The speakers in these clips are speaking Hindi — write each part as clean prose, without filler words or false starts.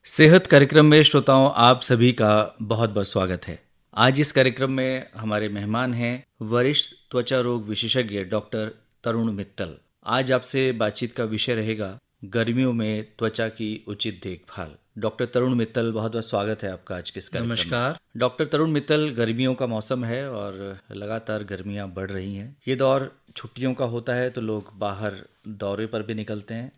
सेहत कार्यक्रम में श्रोताओं आप सभी का बहुत बहुत स्वागत है। आज इस कार्यक्रम में हमारे मेहमान हैं वरिष्ठ त्वचा रोग विशेषज्ञ डॉक्टर तरुण मित्तल। आज आपसे बातचीत का विषय रहेगा गर्मियों में त्वचा की उचित देखभाल। डॉक्टर तरुण मित्तल, बहुत बहुत स्वागत है आपका आज के इस कार्यक्रम में। नमस्कार। डॉक्टर तरुण मित्तल, गर्मियों का मौसम है और लगातार गर्मियां बढ़ रही हैं। ये दौर छुट्टियों का होता है तो लोग बाहर दौरे पर भी निकलते हैं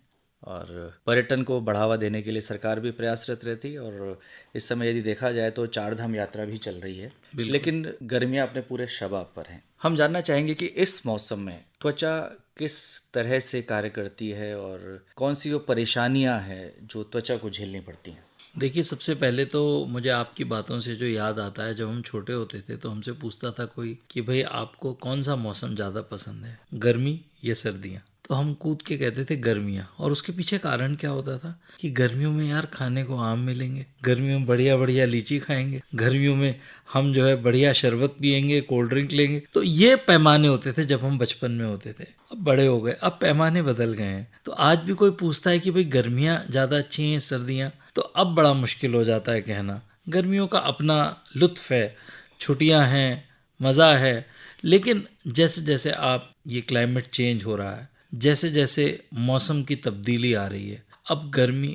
और पर्यटन को बढ़ावा देने के लिए सरकार भी प्रयासरत रहती है और इस समय यदि देखा जाए तो चार धाम यात्रा भी चल रही है। लेकिन गर्मियां अपने पूरे शबाब पर हैं। हम जानना चाहेंगे कि इस मौसम में त्वचा किस तरह से कार्य करती है और कौन सी वो परेशानियां हैं जो त्वचा को झेलनी पड़ती हैं। देखिए, सबसे पहले तो मुझे आपकी बातों से जो याद आता है, जब हम छोटे होते थे तो हमसे पूछता था कोई कि भाई आपको कौन सा मौसम ज़्यादा पसंद है, गर्मी या सर्दियाँ। तो हम कूद के कहते थे गर्मियाँ। और उसके पीछे कारण क्या होता था कि गर्मियों में यार खाने को आम मिलेंगे, गर्मियों में बढ़िया बढ़िया लीची खाएंगे, गर्मियों में हम जो है बढ़िया शरबत पियेंगे, कोल्ड ड्रिंक लेंगे। तो ये पैमाने होते थे जब हम बचपन में होते थे। अब बड़े हो गए, अब पैमाने बदल गए हैं। तो आज भी कोई पूछता है कि भाई गर्मियाँ ज़्यादा अच्छी हैं सर्दियाँ, तो अब बड़ा मुश्किल हो जाता है कहना। गर्मियों का अपना लुत्फ़ है, छुट्टियां हैं, मज़ा है। लेकिन जैसे जैसे आप ये क्लाइमेट चेंज हो रहा है, जैसे जैसे मौसम की तब्दीली आ रही है, अब गर्मी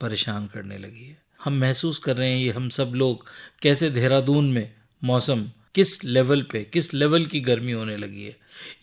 परेशान करने लगी है। हम महसूस कर रहे हैं, ये हम सब लोग, कैसे देहरादून में मौसम किस लेवल पे, किस लेवल की गर्मी होने लगी है।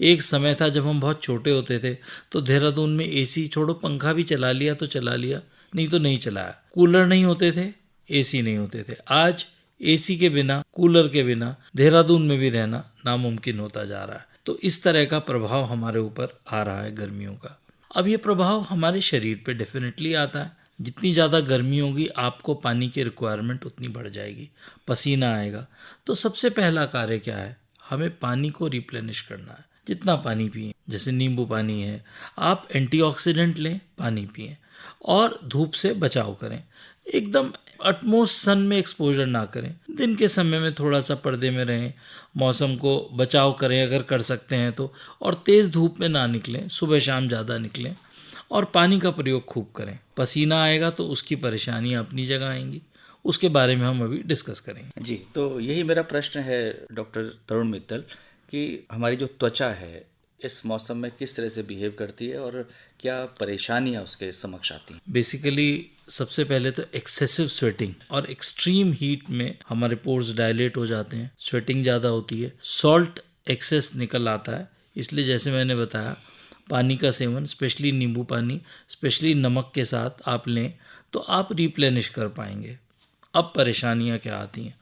एक समय था जब हम बहुत छोटे होते थे तो देहरादून में एसी छोड़ो, पंखा भी चला लिया तो चला लिया, नहीं तो नहीं चलाया। कूलर नहीं होते थे, एसी नहीं होते थे। आज एसी के बिना, कूलर के बिना देहरादून में भी रहना नामुमकिन होता जा रहा है। तो इस तरह का प्रभाव हमारे ऊपर आ रहा है गर्मियों का। अब ये प्रभाव हमारे शरीर पे डेफिनेटली आता है। जितनी ज़्यादा गर्मी होगी, आपको पानी की रिक्वायरमेंट उतनी बढ़ जाएगी, पसीना आएगा। तो सबसे पहला कार्य क्या है, हमें पानी को रिप्लेनिश करना है। जितना पानी पिए, जैसे नींबू पानी है, आप एंटीऑक्सीडेंट लें, पानी पिए और धूप से बचाव करें। एकदम अटमोस्ट सन में एक्सपोजर ना करें। दिन के समय में थोड़ा सा पर्दे में रहें, मौसम को बचाव करें अगर कर सकते हैं तो, और तेज़ धूप में ना निकलें, सुबह शाम ज़्यादा निकलें और पानी का प्रयोग खूब करें। पसीना आएगा तो उसकी परेशानियाँ अपनी जगह आएंगी, उसके बारे में हम अभी डिस्कस करेंगे। जी, तो यही मेरा प्रश्न है डॉक्टर तरुण मित्तल कि हमारी जो त्वचा है इस मौसम में किस तरह से बिहेव करती है और क्या परेशानियां उसके समक्ष आती हैं। बेसिकली सबसे पहले तो एक्सेसिव स्वेटिंग और एक्सट्रीम हीट में हमारे पोर्स डायलेट हो जाते हैं, स्वेटिंग ज़्यादा होती है, सॉल्ट एक्सेस निकल आता है। इसलिए जैसे मैंने बताया, पानी का सेवन, स्पेशली नींबू पानी, स्पेशली नमक के साथ आप लें तो आप रिप्लेनिश कर पाएंगे। अब परेशानियां क्या आती हैं?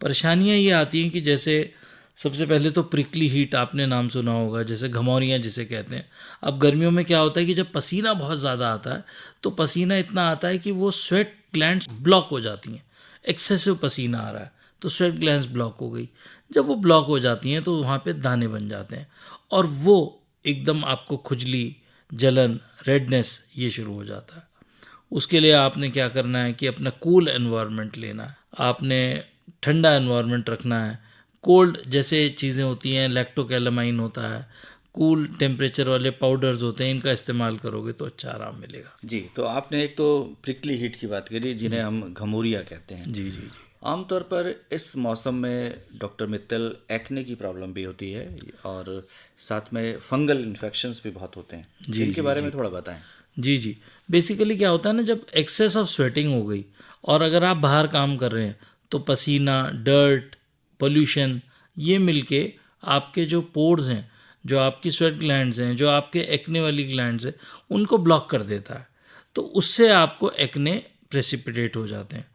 परेशानियां ये आती हैं कि जैसे सबसे पहले तो प्रिकली हीट, आपने नाम सुना होगा, जैसे घमौरियाँ जिसे कहते हैं। अब गर्मियों में क्या होता है कि जब पसीना बहुत ज़्यादा आता है तो पसीना इतना आता है कि वो स्वेट ग्लैंड्स ब्लॉक हो जाती हैं। एक्सेसिव पसीना आ रहा है तो स्वेट ग्लैंड्स ब्लॉक हो गई। जब वो ब्लॉक हो जाती हैं तो वहाँ पे दाने बन जाते हैं और वो एकदम आपको खुजली, जलन, रेडनेस ये शुरू हो जाता है। उसके लिए आपने क्या करना है कि अपना कूल एनवायरनमेंट लेना है, आपने ठंडा एनवायरनमेंट रखना है। कोल्ड जैसे चीज़ें होती हैं, लैक्टोकैलामाइन होता है, कूल टेम्परेचर वाले पाउडर्स होते हैं, इनका इस्तेमाल करोगे तो अच्छा आराम मिलेगा। जी, तो आपने एक तो प्रिकली हीट की बात करी जिन्हें हम घमौरियाँ कहते हैं। जी जी जी। आमतौर पर इस मौसम में डॉक्टर मित्तल एक्ने की प्रॉब्लम भी होती है और साथ में फंगल इन्फेक्शंस भी बहुत होते हैं। जी इनके जी बारे जी में थोड़ा बताएं। जी जी। बेसिकली क्या होता है ना, जब एक्सेस ऑफ स्वेटिंग हो गई और अगर आप बाहर काम कर रहे हैं तो पसीना, डर्ट, पोल्यूशन, ये मिलके आपके जो पोर्स हैं, जो आपकी स्वेट ग्लैंड्स हैं, जो आपके एक्ने वाली ग्लैंड्स हैं, उनको ब्लॉक कर देता है। तो उससे आपको एक्ने प्रेसिपिटेट हो जाते हैं।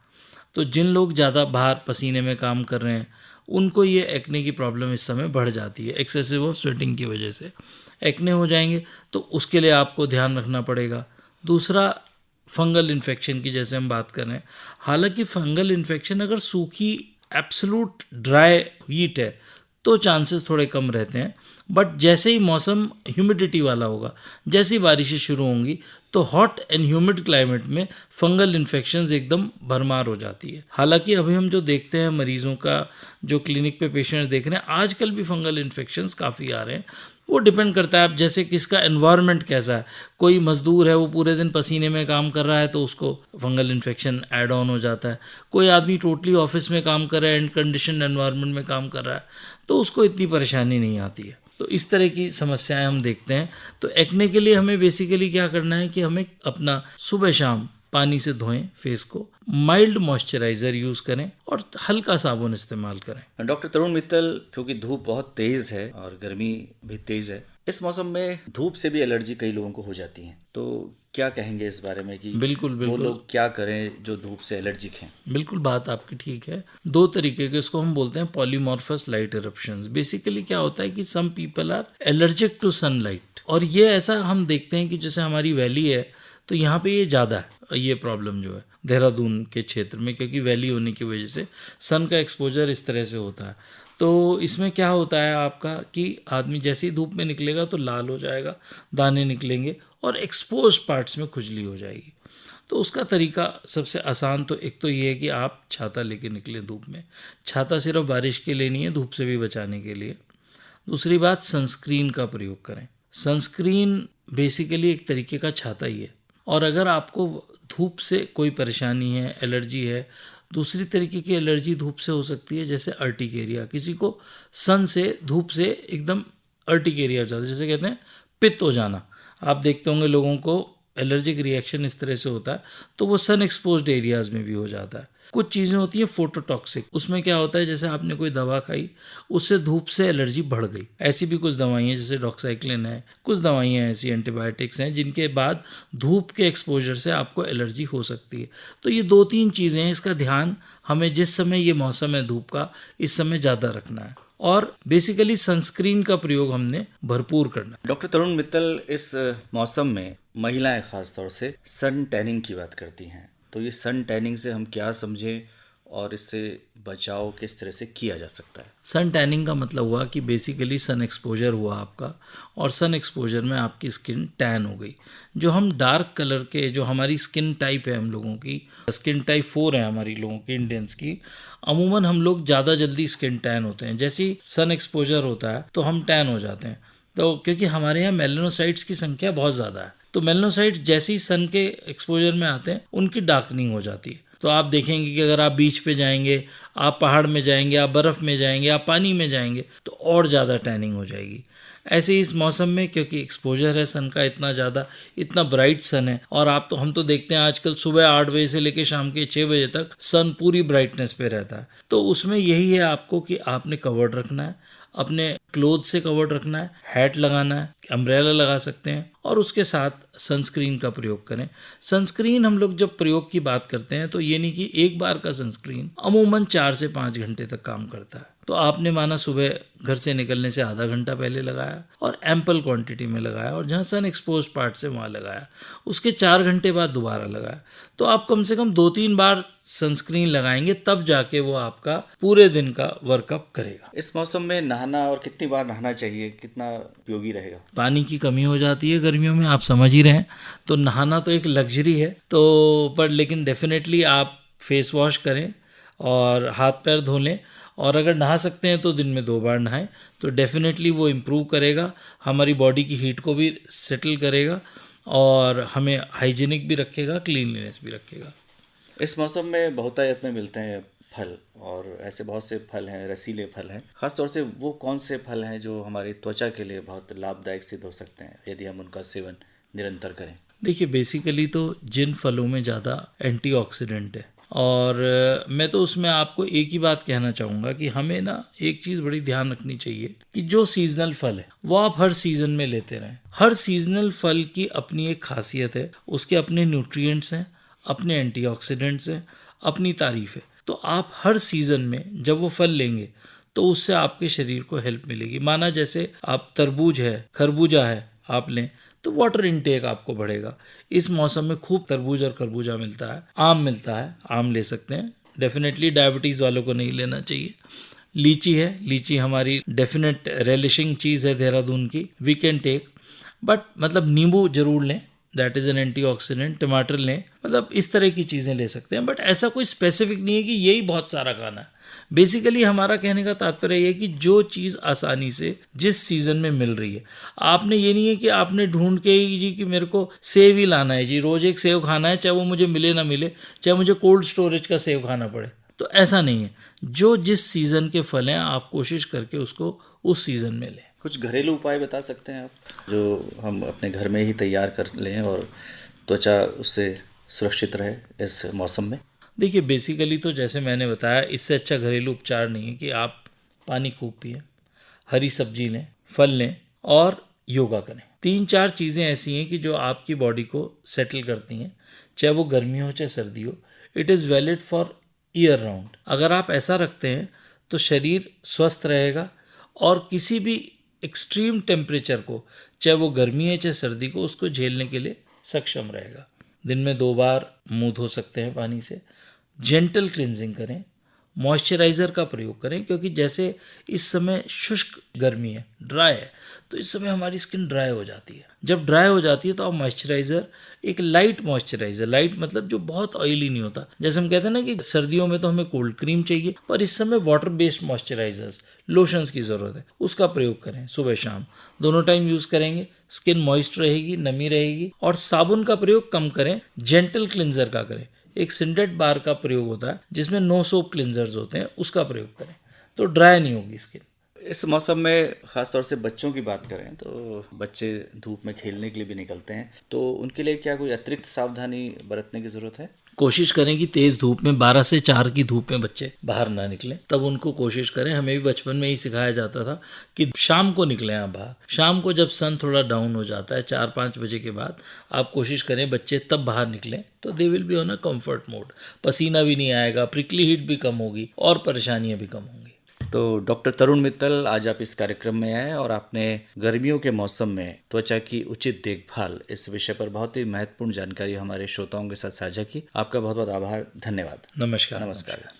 तो जिन लोग ज़्यादा बाहर पसीने में काम कर रहे हैं उनको ये एक्ने की प्रॉब्लम इस समय बढ़ जाती है। एक्सेसिव ऑफ स्वेटिंग की वजह से एक्ने हो जाएंगे, तो उसके लिए आपको ध्यान रखना पड़ेगा। दूसरा, फंगल इन्फेक्शन की जैसे हम बात कर रहे हैं, हालांकि फंगल इन्फेक्शन अगर सूखी एब्सोलूट ड्राई हीट है तो चांसेस थोड़े कम रहते हैं। बट जैसे ही मौसम ह्यूमिडिटी वाला होगा, जैसी बारिशें शुरू होंगी, तो हॉट एंड ह्यूमिड क्लाइमेट में फंगल इन्फेक्शंस एकदम भरमार हो जाती है। हालांकि अभी हम जो देखते हैं मरीजों का, जो क्लिनिक पे पेशेंट्स देख रहे हैं, आजकल भी फंगल इन्फेक्शंस काफ़ी आ रहे हैं। वो डिपेंड करता है आप जैसे किसका एनवायरनमेंट कैसा है। कोई मजदूर है, वो पूरे दिन पसीने में काम कर रहा है, तो उसको फंगल इन्फेक्शन ऐड ऑन हो जाता है। कोई आदमी टोटली ऑफिस में काम कर रहा है, एंड कंडीशन एनवायरनमेंट में काम कर रहा है, तो उसको इतनी परेशानी नहीं आती है। तो इस तरह की समस्याएं हम देखते हैं। तो एक्ने के लिए हमें बेसिकली क्या करना है कि हमें अपना सुबह शाम पानी से धोएं फेस को, माइल्ड मॉइस्चराइज़र यूज़ करें और हल्का साबुन इस्तेमाल करें। डॉक्टर तरुण मित्तल, क्योंकि धूप बहुत तेज है और गर्मी भी तेज है, इस मौसम में धूप से भी एलर्जी कई लोगों को हो जाती है, तो क्या कहेंगे इस बारे में कि बिल्कुल वो लोग क्या करें जो धूप से एलर्जिक हैं? बिल्कुल, बात आपकी ठीक है। दो तरीके के, इसको हम बोलते हैं पॉलीमॉर्फस लाइट इरप्शंस। बेसिकली क्या होता है कि some people are allergic to sunlight, और ये ऐसा हम देखते हैं कि जैसे हमारी वैली है, तो यहाँ पे ये ज़्यादा है, ये प्रॉब्लम जो है देहरादून के क्षेत्र में, क्योंकि वैली होने की वजह से सन का एक्सपोजर इस तरह से होता है। तो इसमें क्या होता है आपका कि आदमी जैसे ही धूप में निकलेगा तो लाल हो जाएगा, दाने निकलेंगे और एक्सपोज पार्ट्स में खुजली हो जाएगी। तो उसका तरीका सबसे आसान तो एक तो ये है कि आप छाता लेके निकलें धूप में। छाता सिर्फ बारिश के लिए नहीं है, धूप से भी बचाने के लिए। दूसरी बात, सनस्क्रीन का प्रयोग करें। सनस्क्रीन बेसिकली एक तरीके का छाता ही है, और अगर आपको धूप से कोई परेशानी है, एलर्जी है, दूसरी तरीके की एलर्जी धूप से हो सकती है, जैसे अर्टिकेरिया। किसी को सन से, धूप से एकदम अर्टिकेरिया हो जाता है, जैसे कहते हैं पित्त हो जाना। आप देखते होंगे लोगों को एलर्जिक रिएक्शन इस तरह से होता है, तो वो सन एक्सपोज्ड एरियाज में भी हो जाता है। कुछ चीज़ें होती हैं फोटोटॉक्सिक, उसमें क्या होता है जैसे आपने कोई दवा खाई, उससे धूप से एलर्जी बढ़ गई। ऐसी भी कुछ दवाई हैं, जैसे डॉक्साइक्लिन है, कुछ दवाइयाँ ऐसी एंटीबायोटिक्स हैं जिनके बाद धूप के एक्सपोजर से आपको एलर्जी हो सकती है। तो ये दो तीन चीज़ें हैं, इसका ध्यान हमें जिस समय ये मौसम है धूप का, इस समय ज़्यादा रखना है, और बेसिकली सनस्क्रीन का प्रयोग हमने भरपूर करना है। डॉक्टर तरुण मित्तल, इस मौसम में महिलाएं खास तौर से सन टैनिंग की बात करती हैं, तो ये सन टैनिंग से हम क्या समझें और इससे बचाव किस तरह से किया जा सकता है? सन टैनिंग का मतलब हुआ कि बेसिकली सन एक्सपोजर हुआ आपका, और सन एक्सपोजर में आपकी स्किन टैन हो गई। जो हम डार्क कलर के, जो हमारी स्किन टाइप है, हम लोगों की स्किन टाइप 4 है हमारी लोगों की, इंडियंस की, अमूमन हम लोग ज़्यादा जल्दी स्किन टैन होते हैं। जैसे ही सन एक्सपोजर होता है तो हम टैन हो जाते हैं, तो क्योंकि हमारे यहाँ मेलेनोसाइट्स की संख्या बहुत ज़्यादा है, तो मेलेनोसाइट्स जैसे ही सन के एक्सपोजर में आते हैं उनकी डार्कनिंग हो जाती है। तो आप देखेंगे कि अगर आप बीच पे जाएंगे, आप पहाड़ में जाएंगे, आप बर्फ़ में जाएंगे, आप पानी में जाएंगे, तो और ज़्यादा टैनिंग हो जाएगी। ऐसे ही इस मौसम में, क्योंकि एक्सपोजर है सन का इतना ज़्यादा, इतना ब्राइट सन है, और हम तो देखते हैं आजकल सुबह 8 बजे से लेकर शाम के 6 बजे तक सन पूरी ब्राइटनेस पे रहता है। तो उसमें यही है आपको कि आपने कवर्ड रखना है, अपने क्लोथ से कवर्ड रखना है, हैट लगाना है, अम्ब्रेला लगा सकते हैं, और उसके साथ सनस्क्रीन का प्रयोग करें। सनस्क्रीन हम लोग जब प्रयोग की बात करते हैं तो ये नहीं कि एक बार का सनस्क्रीन अमूमन 4 से 5 घंटे तक काम करता है। तो आपने माना सुबह घर से निकलने से आधा घंटा पहले लगाया और एम्पल क्वांटिटी में लगाया, और जहाँ सन एक्सपोज पार्ट से वहाँ लगाया, उसके 4 घंटे बाद दोबारा लगाया, तो आप कम से कम 2-3 बार सनस्क्रीन लगाएंगे, तब जाके वो आपका पूरे दिन का वर्कअप करेगा। इस मौसम में नहाना और कितनी बार नहाना चाहिए, कितना उपयोगी रहेगा? पानी की कमी हो जाती है गर्मियों में, आप समझ ही रहे हैं, तो नहाना तो एक लग्जरी है, तो पर लेकिन डेफिनेटली आप फेस वॉश करें और हाथ पैर धो लें, और अगर नहा सकते हैं तो दिन में 2 बार नहाएं, तो डेफिनेटली वो इम्प्रूव करेगा, हमारी बॉडी की हीट को भी सेटल करेगा, और हमें हाइजीनिक भी रखेगा, क्लीनलीनेस भी रखेगा। इस मौसम में बहुतायत में मिलते हैं फल, और ऐसे बहुत से फल हैं, रसीले फल हैं। खास तौर से वो कौन से फल हैं जो हमारी त्वचा के लिए बहुत लाभदायक सिद्ध हो सकते हैं यदि हम उनका सेवन निरंतर करें? देखिए, बेसिकली तो जिन फलों में ज़्यादा एंटीऑक्सीडेंट है, और मैं तो उसमें आपको एक ही बात कहना चाहूँगा कि हमें ना एक चीज़ बड़ी ध्यान रखनी चाहिए कि जो सीजनल फल है वो आप हर सीज़न में लेते रहें। हर सीजनल फल की अपनी एक खासियत है, उसके अपने न्यूट्रिएंट्स हैं, अपने एंटीऑक्सीडेंट्स हैं, अपनी तारीफ है। तो आप हर सीज़न में जब वो फल लेंगे तो उससे आपके शरीर को हेल्प मिलेगी। माना जैसे आप तरबूज है, खरबूजा है, आप लें तो वाटर इनटेक आपको बढ़ेगा। इस मौसम में खूब तरबूज और खरबूजा मिलता है, आम मिलता है, आम ले सकते हैं। डेफिनेटली डायबिटीज़ वालों को नहीं लेना चाहिए, लीची है, लीची हमारी डेफिनेट रेलिशिंग चीज़ है देहरादून की, वी कैन टेक, बट मतलब नींबू जरूर लें, दैट इज़ एन एंटीऑक्सीडेंट, टमाटर लें, मतलब इस तरह की चीज़ें ले सकते हैं, बट ऐसा कोई स्पेसिफिक नहीं है कि यही बहुत सारा खाना है। बेसिकली हमारा कहने का तात्पर्य ये है कि जो चीज़ आसानी से जिस सीज़न में मिल रही है, आपने ये नहीं है कि आपने ढूंढ के ही जी कि मेरे को सेव ही लाना है जी, रोज़ एक सेव खाना है, चाहे वो मुझे मिले ना मिले, चाहे मुझे कोल्ड स्टोरेज का सेव खाना पड़े, तो ऐसा नहीं है। जो जिस सीज़न के फल हैं आप कोशिश करके उसको उस सीज़न में लें। कुछ घरेलू उपाय बता सकते हैं आप जो हम अपने घर में ही तैयार कर लें और त्वचा उससे सुरक्षित रहे इस मौसम में? देखिए बेसिकली तो जैसे मैंने बताया, इससे अच्छा घरेलू उपचार नहीं है कि आप पानी खूब पिएं, हरी सब्जी लें, फल लें और योगा करें। 3-4 चीज़ें ऐसी हैं कि जो आपकी बॉडी को सेटल करती हैं, चाहे वो गर्मी हो चाहे सर्दी हो। It is valid for year round. अगर आप ऐसा रखते हैं तो शरीर स्वस्थ रहेगा और किसी भी एक्सट्रीम टेम्परेचर को, चाहे वो गर्मी है चाहे सर्दी को, उसको झेलने के लिए सक्षम रहेगा। दिन में 2 बार मुंह धो सकते हैं पानी से, जेंटल क्लिनजिंग करें, मॉइस्चराइज़र का प्रयोग करें, क्योंकि जैसे इस समय शुष्क गर्मी है, ड्राई है, तो इस समय हमारी स्किन ड्राई हो जाती है। जब ड्राई हो जाती है तो आप मॉइस्चराइज़र, एक लाइट मॉइस्चराइज़र, लाइट मतलब जो बहुत ऑयली नहीं होता, जैसे हम कहते हैं ना कि सर्दियों में तो हमें कोल्ड क्रीम चाहिए, पर इस समय वाटर बेस्ड मॉइस्चराइजर्स, लोशंस की ज़रूरत है, उसका प्रयोग करें। सुबह शाम दोनों टाइम यूज़ करेंगे, स्किन मॉइस्ट रहेगी, नमी रहेगी। और साबुन का प्रयोग कम करें, जेंटल क्लिनजर का करें। एक सिंडेट बार का प्रयोग होता है जिसमें नो सोप क्लिनजर्स होते हैं, उसका प्रयोग करें, तो ड्राई नहीं होगी स्किन। इस मौसम में ख़ासतौर से बच्चों की बात करें तो बच्चे धूप में खेलने के लिए भी निकलते हैं, तो उनके लिए क्या कोई अतिरिक्त सावधानी बरतने की ज़रूरत है? कोशिश करें कि तेज़ धूप में 12 से 4 की धूप में बच्चे बाहर ना निकलें, तब उनको कोशिश करें। हमें भी बचपन में ही सिखाया जाता था कि शाम को निकलें आप बाहर। शाम को जब सन थोड़ा डाउन हो जाता है 4-5 बजे के बाद, आप कोशिश करें बच्चे तब बाहर निकलें, तो they will be on a comfort mode. पसीना भी नहीं आएगा, प्रिकली हीट भी कम होगी और परेशानियां भी कम होंगी। तो डॉक्टर तरुण मित्तल, आज आप इस कार्यक्रम में आए और आपने गर्मियों के मौसम में त्वचा की उचित देखभाल इस विषय पर बहुत ही महत्वपूर्ण जानकारी हमारे श्रोताओं के साथ साझा की। आपका बहुत बहुत आभार, धन्यवाद। नमस्कार। नमस्कार।